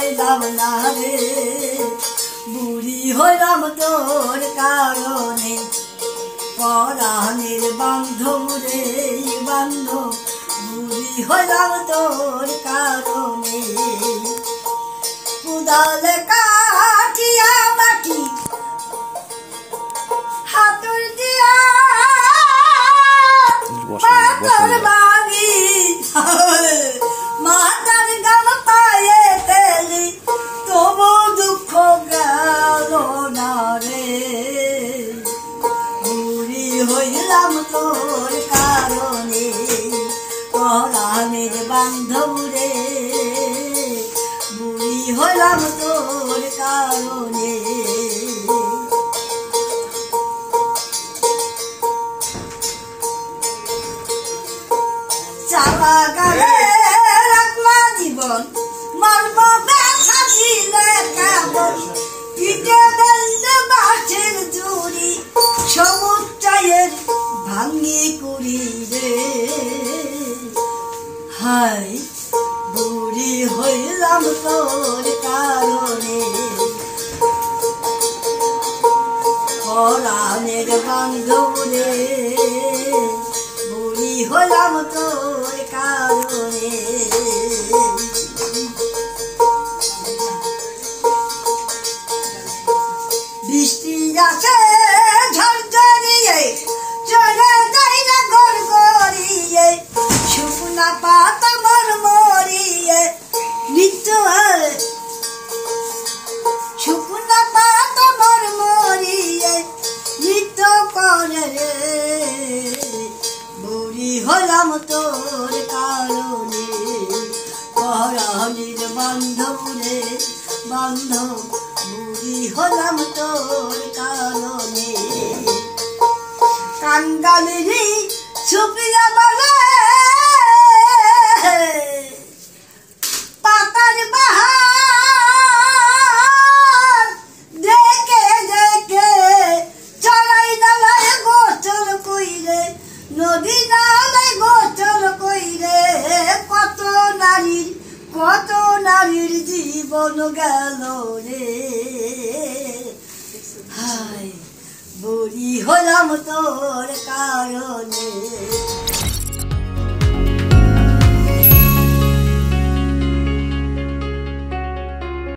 পাইলাম না রে বুড়ি হইলাম তোর কারণে পরাণের বান্ধব রে বান্ধব বুড়ি হইলাম তোর কারণে কুদালে কাটিয়া মাটি হাতুর দিয়া পাথর বাঙি মাতার গাম পায়ে তেলি তবু দুঃখ গেল না রে বুড়ি হইলাম তোর কারণে পরাণের বান্ধব রে বুড়ি হইলাম তোর কারণে চালা গালে রাখলা জীবন মর্ম ব্যথা দিলে কেমন পিঠে বেললে বাঁশের জুড়ি সমুদ্রের ভাঙ্গি কুড়ি রে হাই বুড়ি হইলাম তোর কারণে পরাণের বান্ধব রে বুড়ি হলাম তোর কারণে বৃষ্টি আসে ঝরঝরিয়ে চলে যাই না ঘর গড়িয়ে শুকনা পাতা মরমরিয়ে নিত্য শুকনা পাতা মরমরিয়ে নিত্য করে রে বুড়ি হলাম তোর কারণে পরাণের বান্ধব রে বান্ধব বুড়ি হলাম তোর কারণে কাঙ্গালি সুপিয়া বলে পাতার বাহার দেখে দেখে চড়াই নালায় গোচর কইরে নদী নালায় গোচর কইরে কত নারীর জীবন গেল রে হায় বুড়ি হলাম তোর কারণে।